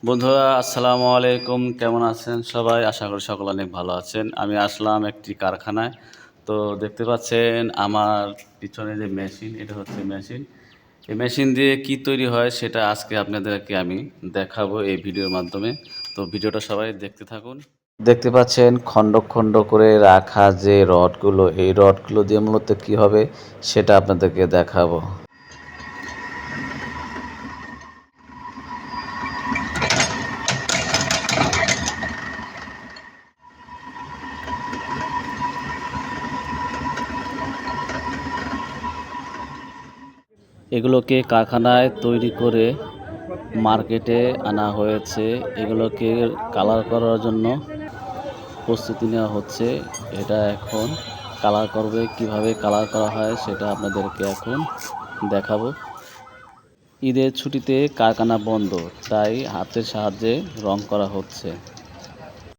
বন্ধুরা আসসালামু আলাইকুম, কেমন আছেন সবাই? আশা করি সকলে অনেক ভালো আছেন। আমি আসলাম একটি কারখানায়। তো দেখতে পাচ্ছেন আমার পিছনে যে মেশিন, এটা হচ্ছে মেশিন। এই মেশিন দিয়ে কি তৈরি হয় সেটা আজকে আপনাদেরকে আমি দেখাবো এই ভিডিওর মাধ্যমে। তো ভিডিওটা সবাই দেখতে থাকুন। দেখতে পাচ্ছেন খণ্ড খণ্ড করে রাখা যে রডগুলো, এই রডগুলো দিয়ে মূলত কি হবে সেটা আপনাদেরকে দেখাবো। এগুলোকে কারখানায় তৈরি করে মার্কেটে আনা হয়েছে। এগুলোকে কালার করার জন্য প্রস্তুতি নেওয়া হচ্ছে। এটা এখন কালার করবে, কিভাবে কালার করা হয় সেটা আপনাদেরকে এখন দেখাবো। ঈদের ছুটিতে কারখানা বন্ধ, তাই হাতের সাহায্যে রং করা হচ্ছে।